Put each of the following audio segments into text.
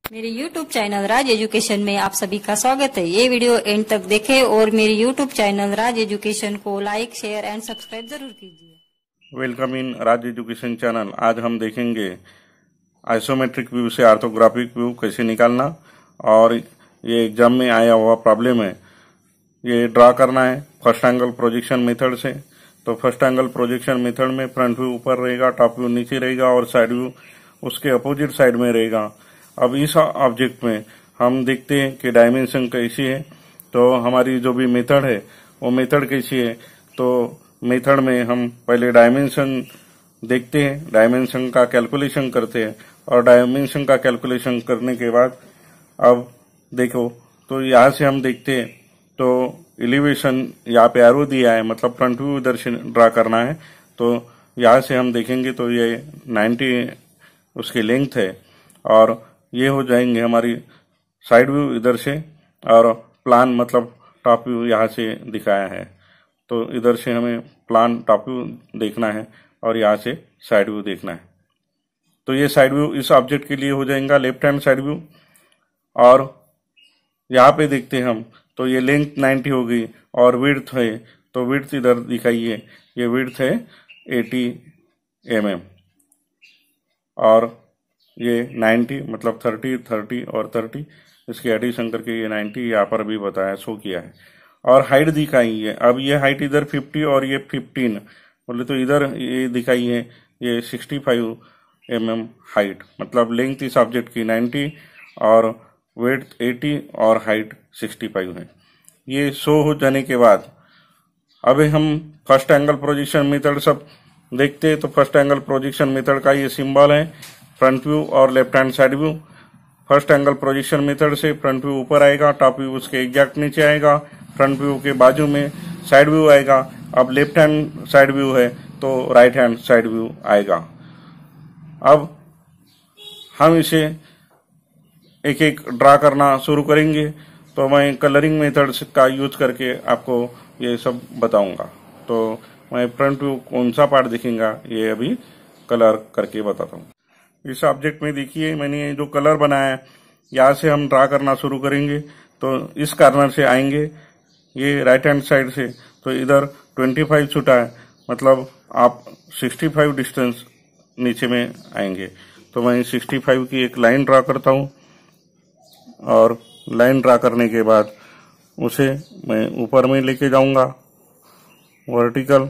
मेरे YouTube channel राज education में आप सभी का स्वागत है। ये वीडियो एंड तक देखें और मेरे YouTube चैनल राज एजुकेशन को लाइक, शेयर एंड सब्सक्राइब जरूर कीजिए। Welcome in Raj education channel. आज हम देखेंगे आइसोमेट्रिक व्यू से ऑर्थोग्राफिक व्यू कैसे निकालना, और ये एग्जाम में आया हुआ प्रॉब्लम है। ये ड्रा करना है फर्स्ट एंगल प्रोजेक्शन मेथड से। तो फर्स्ट एंगल प्रोजेक्शन मेथड में फ्रंट व्यू ऊपर रहेगा, टॉप व्यू नीचे रहेगा और साइड व्यू उसके अपोजिट साइड में रहेगा। अब इस ऑब्जेक्ट में हम देखते हैं कि डायमेंशन कैसी है। तो हमारी जो भी मेथड है वो मेथड कैसी है। तो मेथड में हम पहले डायमेंशन देखते हैं, डायमेंशन का कैलकुलेशन करते हैं, और डायमेंशन का कैलकुलेशन करने के बाद अब देखो तो यहाँ से हम देखते हैं तो एलिवेशन यहाँ पे एरो दिया है, मतलब फ्रंट व्यू इधर से ड्रा करना है। तो यहाँ से हम देखेंगे तो ये 90 उसकी लेंथ है, और ये हो जाएंगे हमारी साइड व्यू इधर से, और प्लान मतलब टॉप व्यू यहाँ से दिखाया है। तो इधर से हमें प्लान टॉप व्यू देखना है और यहाँ से साइड व्यू देखना है। तो ये साइड व्यू इस ऑब्जेक्ट के लिए हो जाएगा लेफ्ट हैंड साइड व्यू। और यहाँ पे देखते हैं हम तो ये लेंथ 90 हो गई, और विड्थ है तो विड्थ इधर दिखाइए, ये विड्थ है 80 mm, और ये 90 मतलब 30 30 और 30 इसके एडिशन करके ये 90 यहाँ पर भी बताया, शो किया है। और हाइट दिखाई है। अब ये हाइट इधर 50 और ये 15 बोले तो इधर ये दिखाई है ये 65 mm हाइट, मतलब लेंथ इस ऑब्जेक्ट की 90 और विड्थ 80 और हाइट 65 है। ये शो हो जाने के बाद अभी हम फर्स्ट एंगल प्रोजेक्शन मेथड सब देखते हैं। तो फर्स्ट एंगल प्रोजेक्शन मेथड का ये सिंबल है फ्रंट व्यू और left hand side view. First angle projection method से फ्रंट व्यू ऊपर आएगा, टॉप व्यू उसके एग्जैक्ट नीचे आएगा, फ्रंट व्यू के बाजू में साइड व्यू आएगा। अब लेफ्ट हैंड साइड व्यू है तो राइट हैंड साइड व्यू आएगा। अब हम इसे एक एक ड्रा करना शुरू करेंगे। तो मैं कलरिंग मेथड का यूज करके आपको ये सब बताऊंगा। तो मैं फ्रंट व्यू कौन सा पार्ट दिखेगा ये अभी कलर करके बताता हूँ। इस ऑब्जेक्ट में देखिए मैंने ये जो कलर बनाया है, यहाँ से हम ड्रा करना शुरू करेंगे। तो इस कॉर्नर से आएंगे ये राइट हैंड साइड से, तो इधर 25 छुटा है, मतलब आप 65 डिस्टेंस नीचे में आएंगे। तो मैं 65 की एक लाइन ड्रा करता हूँ, और लाइन ड्रा करने के बाद उसे मैं ऊपर में लेके जाऊंगा वर्टिकल।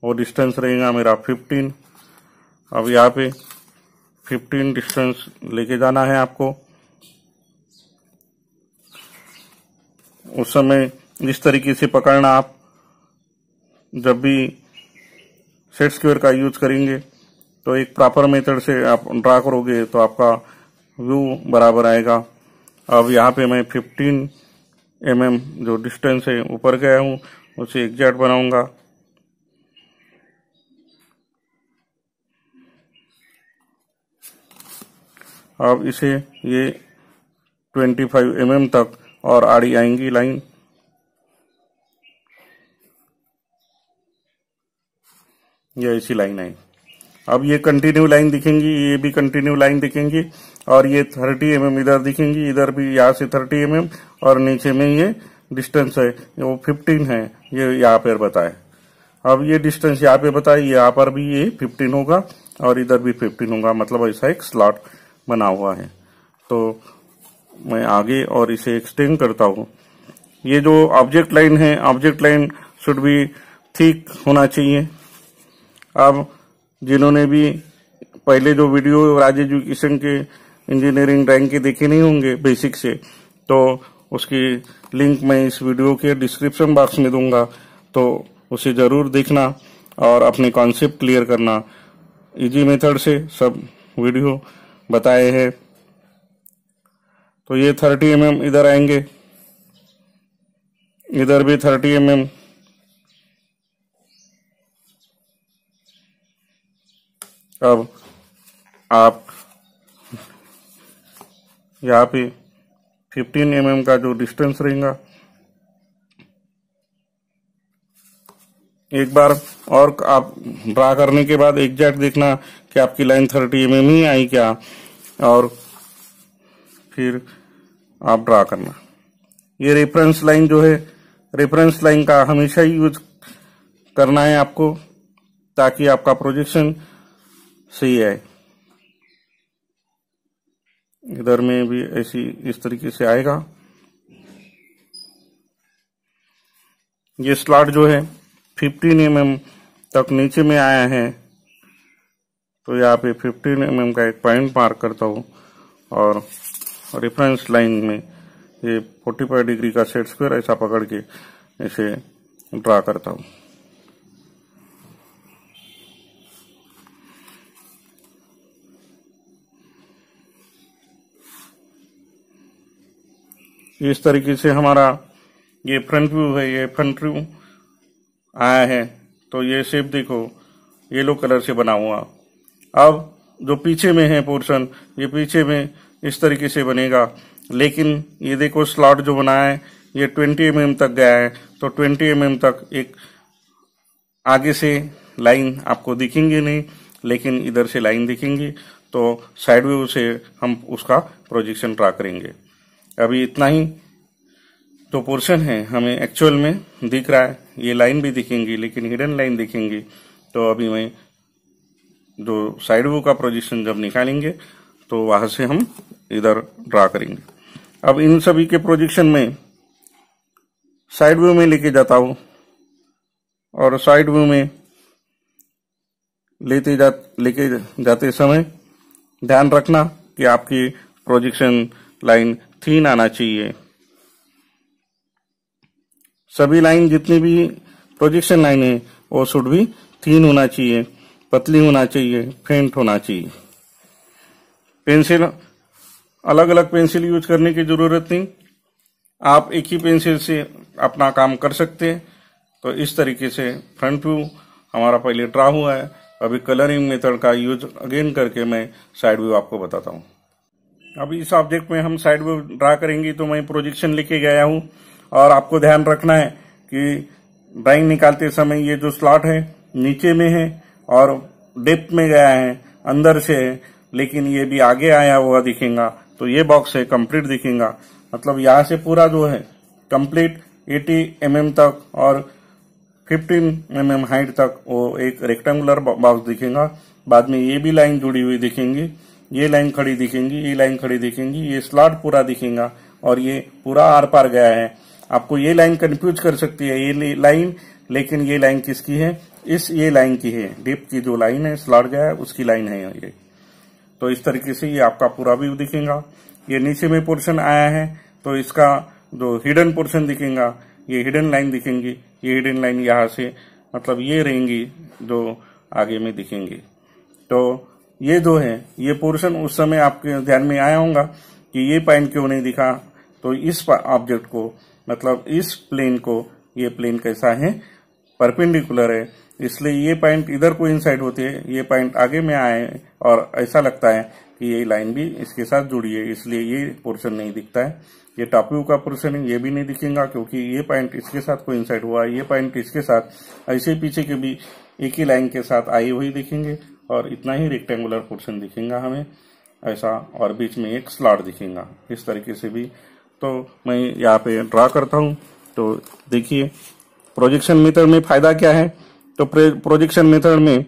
वो डिस्टेंस रहेगा मेरा 15। अब यहाँ पे 15 डिस्टेंस लेके जाना है आपको। उस समय इस तरीके से पकड़ना। आप जब भी सेट स्क्वायर का यूज करेंगे तो एक प्रॉपर मेथड से आप ड्रा करोगे तो आपका व्यू बराबर आएगा। अब यहाँ पे मैं 15 mm जो डिस्टेंस है ऊपर गया हूँ उसे एग्जैक्ट बनाऊंगा। अब इसे ये 25 mm तक और आड़ी आएंगी लाइन। ये ऐसी लाइन आई। अब ये कंटिन्यू लाइन दिखेंगी, ये भी कंटिन्यू लाइन दिखेंगी, और ये 30 mm इधर दिखेंगी, इधर भी यहाँ से 30 mm, और नीचे में ये डिस्टेंस है वो 15 है, ये यहाँ पर बताए। अब ये डिस्टेंस यहाँ पे बताए, यहाँ पर भी ये 15 होगा और इधर भी 15 होगा, मतलब ऐसा एक स्लॉट बना हुआ है। तो मैं आगे और इसे एक्सटेंड करता हूँ। ये जो ऑब्जेक्ट लाइन है, object line should be thick होना चाहिए। अब जिन्होंने भी पहले जो वीडियो राज एजुकेशन के इंजीनियरिंग ड्राइंग के देखे नहीं होंगे बेसिक से, तो उसकी लिंक मैं इस वीडियो के डिस्क्रिप्शन बॉक्स में दूंगा, तो उसे जरूर देखना और अपने कॉन्सेप्ट क्लियर करना। इजी मेथड से सब वीडियो बताए हैं। तो ये 30 mm इधर आएंगे, इधर भी 30 mm। अब आप यहाँ पे 15 mm का जो डिस्टेंस रहेगा, एक बार और आप ड्रा करने के बाद एग्जैक्ट देखना कि आपकी लाइन 30 mm ही आई क्या, और फिर आप ड्रा करना। ये रेफरेंस लाइन जो है, रेफरेंस लाइन का हमेशा ही यूज करना है आपको, ताकि आपका प्रोजेक्शन सही आए। इधर में भी ऐसी इस तरीके से आएगा। ये स्लॉट जो है 15 mm तक नीचे में आया है, तो यहाँ पे 15 mm का एक पॉइंट मार्क करता हूँ और रेफरेंस लाइन में ये 45 डिग्री का सेट स्क्वायर ऐसा पकड़ के इसे ड्रा करता हूँ। इस तरीके से हमारा ये फ्रंट व्यू है, ये फ्रंट व्यू आया है। तो ये शेप देखो येलो कलर से बना हुआ। अब जो पीछे में है पोर्शन, ये पीछे में इस तरीके से बनेगा, लेकिन ये देखो स्लॉट जो बनाया है ये 20 mm तक गया है, तो 20 mm तक एक आगे से लाइन आपको दिखेंगे नहीं, लेकिन इधर से लाइन दिखेंगी। तो साइड व्यू से हम उसका प्रोजेक्शन ड्रा करेंगे। अभी इतना ही जो पोर्शन है हमें एक्चुअल में दिख रहा है, ये लाइन भी दिखेंगी लेकिन हिडन लाइन दिखेंगी। तो अभी मैं जो साइड व्यू का प्रोजेक्शन जब निकालेंगे तो वहां से हम इधर ड्रा करेंगे। अब इन सभी के प्रोजेक्शन में साइड व्यू में लेके जाता हूं, और साइड व्यू में लेके जाते समय ध्यान रखना कि आपकी प्रोजेक्शन लाइन थिन आना चाहिए। सभी लाइन जितनी भी प्रोजेक्शन लाइन है वो शुड भी थिन होना चाहिए, पतली होना चाहिए, फेंट होना चाहिए। पेंसिल अलग अलग पेंसिल यूज करने की जरूरत नहीं, आप एक ही पेंसिल से अपना काम कर सकते हैं। तो इस तरीके से फ्रंट व्यू हमारा पहले ड्रा हुआ है। अभी कलरिंग मेथड का यूज अगेन करके मैं साइड व्यू आपको बताता हूँ। अभी इस ऑब्जेक्ट में हम साइड व्यू ड्रा करेंगे, तो मैं प्रोजेक्शन लेके गया हूँ, और आपको ध्यान रखना है कि ड्राइंग निकालते समय ये जो स्लॉट है नीचे में है और डेप्थ में गया है, अंदर से है, लेकिन ये भी आगे आया हुआ दिखेगा। तो ये बॉक्स है कंप्लीट दिखेगा, मतलब यहाँ से पूरा जो है कंप्लीट 80 mm तक और 15 mm हाइट तक वो एक रेक्टेंगुलर बॉक्स दिखेगा। बाद में ये भी लाइन जुड़ी हुई दिखेंगी, ये लाइन खड़ी दिखेंगी, ये लाइन खड़ी दिखेंगी, ये स्लॉट पूरा दिखेगा, और ये पूरा आर पार गया है। आपको ये लाइन कंफ्यूज कर सकती है ये लाइन, लेकिन ये लाइन किसकी है? ये लाइन की है, डिप की जो लाइन है स्लॉट गया है उसकी लाइन है ये। तो इस तरीके से ये आपका पूरा व्यू दिखेगा। ये नीचे में पोर्शन आया है तो इसका जो हिडन पोर्शन दिखेगा, ये हिडन लाइन दिखेंगी, ये हिडन लाइन यहाँ से मतलब ये रहेंगी जो आगे में दिखेंगी। तो ये जो है ये पोर्शन उस समय आपके ध्यान में आया होगा कि ये पॉइंट क्यों नहीं दिखा। तो इस ऑब्जेक्ट को मतलब इस प्लेन को, ये प्लेन कैसा है? परपेंडिकुलर है, इसलिए ये पॉइंट इधर को इनसाइड होते हैं, ये पॉइंट आगे में आए और ऐसा लगता है कि ये लाइन भी इसके साथ जुड़ी है, इसलिए ये पोर्शन नहीं दिखता है। ये टॉप व्यू का पोर्शन है, ये भी नहीं दिखेगा क्योंकि ये पॉइंट इसके साथ कोइंसाइड हुआ है, ये पॉइंट इसके साथ, ऐसे पीछे के भी एक ही लाइन के साथ आई हुई दिखेंगे, और इतना ही रेक्टेंगुलर पोर्शन दिखेगा हमें ऐसा, और बीच में एक स्लॉट दिखेगा इस तरीके से भी। तो मैं यहाँ पे ड्रा करता हूँ। तो देखिए प्रोजेक्शन मेथड में फायदा क्या है? तो प्रोजेक्शन मेथड में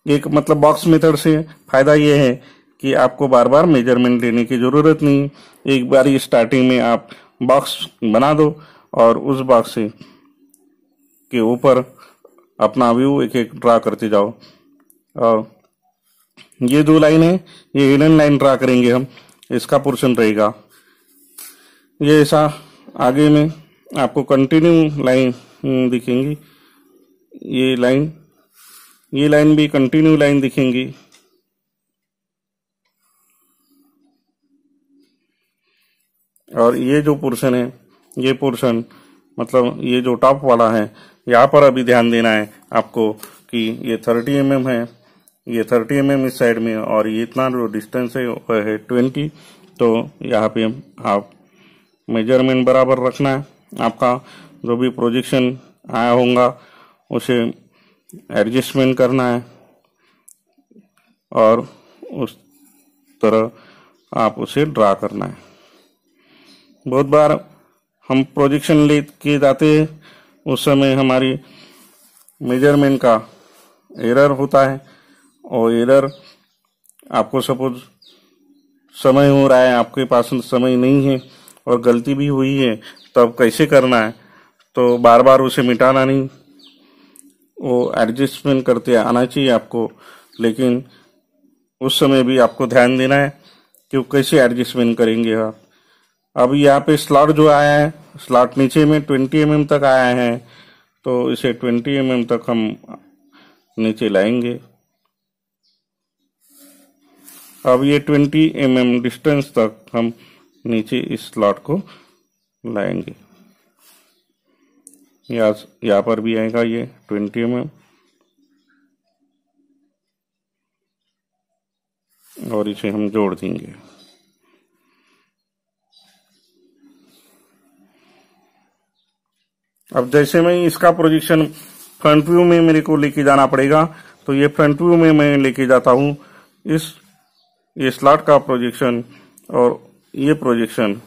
एक मतलब बॉक्स मेथड से फायदा ये है कि आपको बार बार मेजरमेंट लेने की जरूरत नहीं। एक बार ही स्टार्टिंग में आप बॉक्स बना दो और उस बॉक्स से के ऊपर अपना व्यू एक एक ड्रा करते जाओ। और ये दो लाइन है, ये हिडन लाइन ड्रा करेंगे हम, इसका पोर्शन रहेगा। ये ऐसा आगे में आपको कंटिन्यू लाइन दिखेंगी, ये लाइन भी कंटिन्यू लाइन दिखेंगी। और ये जो पोर्शन है, ये पोर्शन मतलब ये जो टॉप वाला है, यहाँ पर अभी ध्यान देना है आपको कि ये 30 mm है, ये 30 mm इस साइड में, और ये इतना जो डिस्टेंस है वो है 20। तो यहाँ पे आप मेजरमेंट बराबर रखना है, आपका जो भी प्रोजेक्शन आया होगा उसे एडजस्टमेंट करना है, और उस तरह आप उसे ड्रा करना है। बहुत बार हम प्रोजेक्शन लेके जाते हैं, उस समय हमारी मेजरमेंट का एरर होता है, और एरर आपको सपोज समय हो रहा है, आपके पास समय नहीं है और गलती भी हुई है, तब कैसे करना है? तो बार बार उसे मिटाना नहीं, वो एडजस्टमेंट करते आना चाहिए आपको, लेकिन उस समय भी आपको ध्यान देना है कि कैसे एडजस्टमेंट करेंगे आप। अब यहाँ पे स्लॉट जो आया है, स्लॉट नीचे में 20 mm तक आया है, तो इसे 20 mm तक हम नीचे लाएंगे। अब ये 20 mm डिस्टेंस तक हम नीचे इस स्लॉट को लाएंगे। यहाँ पर भी आएगा ये 20 mm, और इसे हम जोड़ देंगे। अब जैसे मैं इसका प्रोजेक्शन फ्रंट व्यू में मेरे को लेके जाना पड़ेगा, तो ये फ्रंट व्यू में मैं लेके जाता हूँ। ये स्लॉट का प्रोजेक्शन और ये प्रोजेक्शन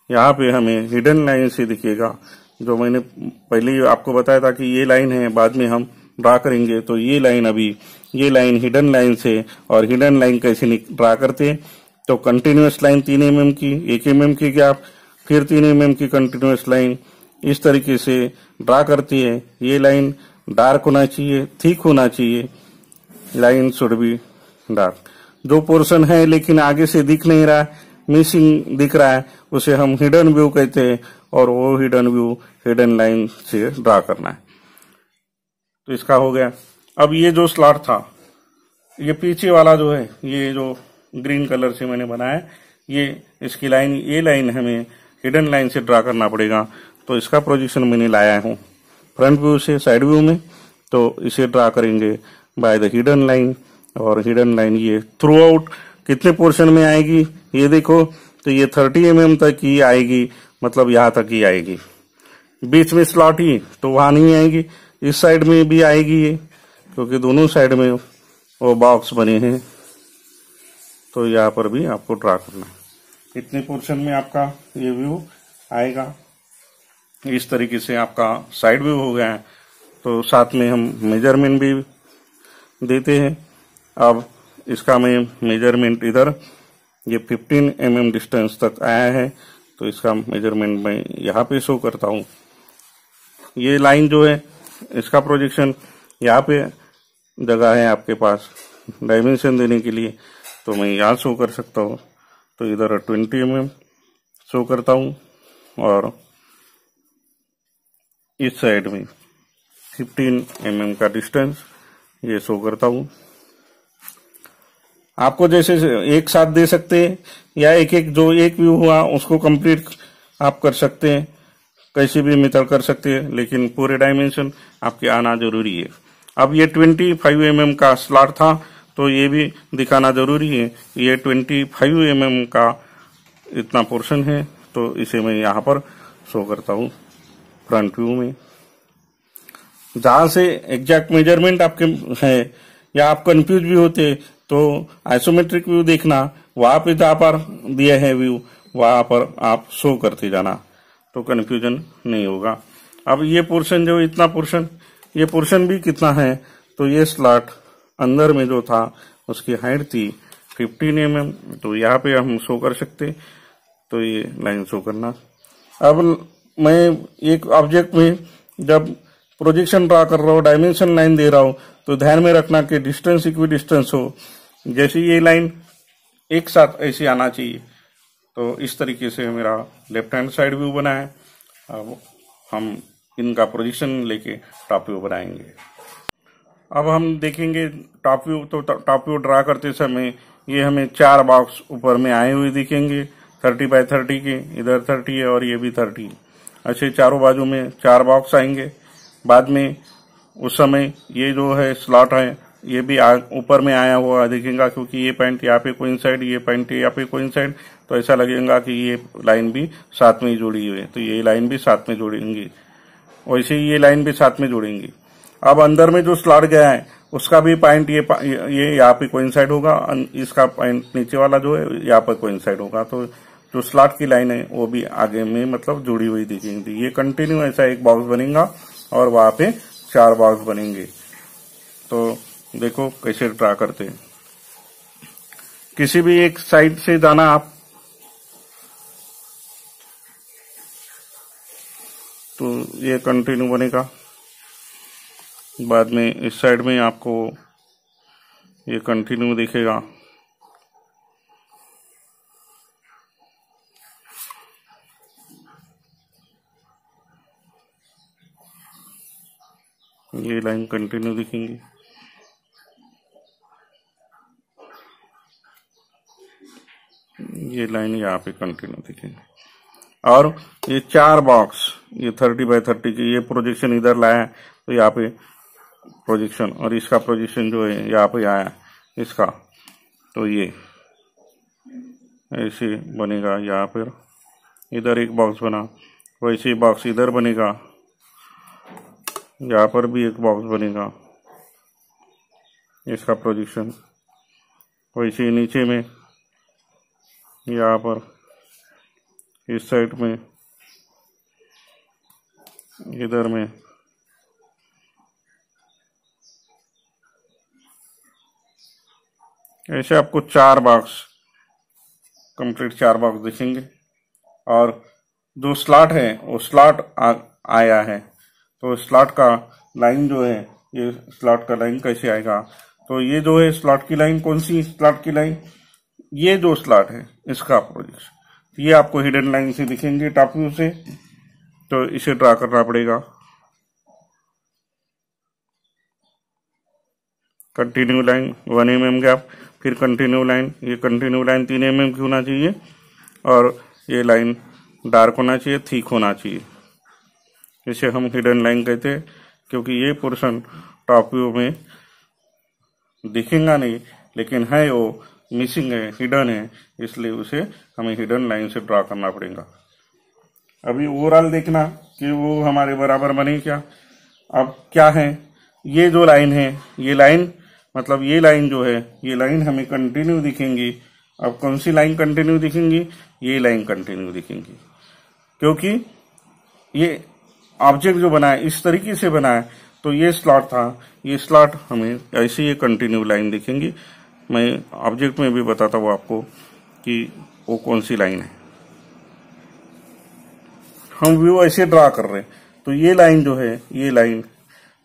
यहाँ पे हमें हिडन लाइन से दिखेगा, जो मैंने पहले ही आपको बताया था कि ये लाइन है, बाद में हम ड्रा करेंगे। तो ये लाइन अभी ये लाइन हिडन लाइन से, और हिडन लाइन कैसे ड्रा करते? तो कंटिन्यूअस लाइन 3 mm की, 1 mm की गैप, फिर 3 mm की कंटिन्यूअस लाइन, इस तरीके से ड्रा करती है। ये लाइन डार्क होना चाहिए, थिक होना चाहिए, लाइन शुड बी डार्क। जो पोर्शन है लेकिन आगे से दिख नहीं रहा, मिसिंग दिख रहा है, उसे हम हिडन व्यू कहते हैं, और वो हिडन व्यू हिडन लाइन से ड्रा करना है। तो इसका हो गया। अब ये जो स्लॉट था, ये पीछे वाला जो है, ये जो ग्रीन कलर से मैंने बनाया, ये इसकी लाइन, ये लाइन हमें हिडन लाइन से ड्रा करना पड़ेगा। तो इसका प्रोजेक्शन मैंने लाया हूँ फ्रंट व्यू से साइड व्यू में, तो इसे ड्रा करेंगे बाय द हिडन लाइन। और हिडन लाइन ये थ्रू आउट कितने पोर्शन में आएगी ये देखो, तो ये 30 mm तक ही आएगी, मतलब यहाँ तक ही आएगी। बीच में स्लॉट ही तो वहां नहीं आएगी, इस साइड में भी आएगी ये, क्योंकि दोनों साइड में वो बॉक्स बने हैं। तो यहाँ पर भी आपको ड्रा करना है। इतने पोर्शन में आपका ये व्यू आएगा। इस तरीके से आपका साइड व्यू हो गया है। तो साथ में हम मेजरमेंट भी देते हैं। अब इसका मैं मेजरमेंट इधर ये 15 mm डिस्टेंस तक आया है, तो इसका मेजरमेंट मैं यहाँ पे शो करता हूँ। ये लाइन जो है, इसका प्रोजेक्शन यहाँ पे जगह है आपके पास डायमेंशन देने के लिए, तो मैं यहाँ शो कर सकता हूँ। तो इधर 20 mm शो करता हूँ, और इस साइड में 15 mm का डिस्टेंस ये शो करता हूँ। आपको जैसे एक साथ दे सकते हैं, या एक एक जो एक व्यू हुआ उसको कंप्लीट आप कर सकते हैं, कैसे भी मेथड कर सकते हैं, लेकिन पूरे डायमेंशन आपके आना जरूरी है। अब ये 25 mm का स्लॉट था, तो ये भी दिखाना जरूरी है। ये 25 mm का इतना पोर्शन है, तो इसे मैं यहाँ पर शो करता हूँ फ्रंट व्यू में। जहां से एग्जैक्ट मेजरमेंट आपके है, या आप कंफ्यूज भी होते, तो आइसोमेट्रिक व्यू देखना, वहां पे जहां पर दिया है व्यू, वहां पर आप शो करते जाना, तो कंफ्यूजन नहीं होगा। अब ये पोर्शन जो इतना पोर्शन, ये पोर्शन भी कितना है, तो ये स्लॉट अंदर में जो था उसकी हाइट थी 15 mm, तो यहाँ पे हम शो कर सकते, तो ये लाइन शो करना। अब मैं एक ऑब्जेक्ट में जब प्रोजेक्शन ड्रा कर रहा हूँ, डायमेंशन लाइन दे रहा हूँ, तो ध्यान में रखना कि डिस्टेंस इक्वी डिस्टेंस हो। जैसे ये लाइन एक साथ ऐसे आना चाहिए। तो इस तरीके से मेरा लेफ्ट हैंड साइड व्यू बना है। अब हम इनका प्रोजेक्शन लेके टॉप व्यू बनाएंगे। अब हम देखेंगे टॉप व्यू। तो टॉप व्यू ड्रा करते समय ये हमें 4 बॉक्स ऊपर में आए हुए दिखेंगे, 30 बाय 30 के, इधर 30 है और ये भी 30। अच्छे चारों बाजू में 4 बॉक्स आएंगे। बाद में उस समय ये जो है स्लॉट है, ये भी ऊपर में आया हुआ दिखेगा, क्योंकि ये पॉइंट यहाँ पे कोइंसाइड, ये पॉइंट यहाँ पे कोइंसाइड, तो ऐसा लगेगा कि ये लाइन भी साथ में ही जुड़ी हुई है, तो ये लाइन भी साथ में जुड़ेंगी, वैसे ही ये लाइन भी साथ में जुड़ेंगी। अब अंदर में जो स्लॉट गया है उसका भी पॉइंट ये यहाँ पे कोइंसाइड होगा, इसका पॉइंट नीचे वाला जो है यहाँ पर कोइंसाइड होगा, तो जो स्लॉट की लाइन है वो भी आगे में मतलब जुड़ी हुई दिखेंगी। ये कंटिन्यू ऐसा एक बॉक्स बनेगा और वहां पे 4 बॉक्स बनेंगे। तो देखो कैसे ड्रा करते हैं। किसी भी एक साइड से जाना आप, तो ये कंटिन्यू बनेगा। बाद में इस साइड में आपको ये कंटिन्यू दिखेगा। ये लाइन कंटिन्यू दिखेंगी। ये लाइन यहाँ पे कंटिन्यू दिखेंगे। और ये 4 बॉक्स, ये 30 बाय 30 की, ये प्रोजेक्शन इधर लाया तो यहाँ पे प्रोजेक्शन, और इसका प्रोजेक्शन जो है यहाँ पे आया इसका, तो ये ऐसे बनेगा। यहाँ पर इधर एक बॉक्स बना, वैसे ही बॉक्स इधर बनेगा, यहाँ पर भी एक बॉक्स बनेगा, इसका प्रोजेक्शन। वैसे ही नीचे में, यहाँ पर इस साइड में, इधर में, ऐसे आपको 4 बॉक्स कंप्लीट 4 बॉक्स दिखेंगे। और जो स्लॉट है वो स्लॉट आया है, तो स्लॉट का लाइन जो है, ये स्लॉट का लाइन कैसे आएगा, तो ये जो है स्लॉट की लाइन, कौन सी स्लॉट की लाइन, ये जो स्लॉट है इसका प्रोजेक्शन, ये आपको हिडन लाइन से दिखेंगे टॉप व्यू से। तो इसे ड्रा करना पड़ेगा। कंटिन्यू लाइन 1 mm गैप, फिर कंटिन्यू लाइन, ये कंटिन्यू लाइन 3 mm की होना चाहिए, और ये लाइन डार्क होना चाहिए, थिक होना चाहिए। इसे हम हिडन लाइन कहते हैं, क्योंकि ये पोर्शन टॉप व्यू में दिखेगा नहीं, लेकिन है वो मिसिंग है, हिडन है, इसलिए उसे हमें हिडन लाइन से ड्रा करना पड़ेगा। अभी ओवरऑल देखना कि वो हमारे बराबर बने क्या। अब क्या है, ये जो लाइन है, ये लाइन मतलब ये लाइन जो है, ये लाइन हमें कंटिन्यू दिखेंगी। अब कौन सी लाइन कंटिन्यू दिखेंगी, ये लाइन कंटिन्यू दिखेंगी, क्योंकि ये ऑब्जेक्ट जो बना है इस तरीके से बना है, तो ये स्लॉट था, ये स्लॉट हमें ऐसे ये कंटिन्यू लाइन दिखेंगी। मैं ऑब्जेक्ट में भी बताता हूँ आपको कि वो कौन सी लाइन है। हम व्यू ऐसे ड्रा कर रहे हैं, तो ये लाइन जो है, ये लाइन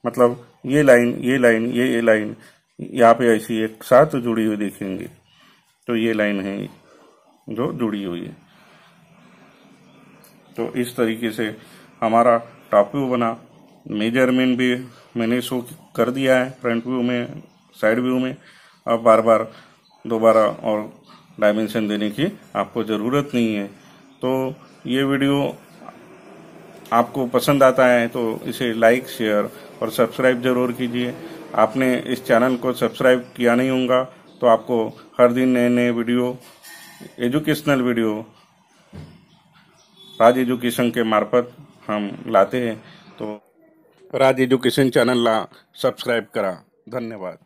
मतलब ये लाइन, ये लाइन, ये लाइन यहाँ पे ऐसी एक साथ जुड़ी हुई दिखेंगी। तो ये लाइन है जो जुड़ी हुई है। तो इस तरीके से हमारा टॉप व्यू बना। मेजरमेंट भी मैंने शो कर दिया है फ्रंट व्यू में, साइड व्यू में। अब बार बार दोबारा और डायमेंशन देने की आपको ज़रूरत नहीं है। तो ये वीडियो आपको पसंद आता है तो इसे लाइक, शेयर और सब्सक्राइब जरूर कीजिए। आपने इस चैनल को सब्सक्राइब किया नहीं होगा तो आपको हर दिन नए नए वीडियो, एजुकेशनल वीडियो राज एजुकेशन के मार्फत हम लाते हैं। तो राज एजुकेशन चैनल ला सब्सक्राइब करा। धन्यवाद।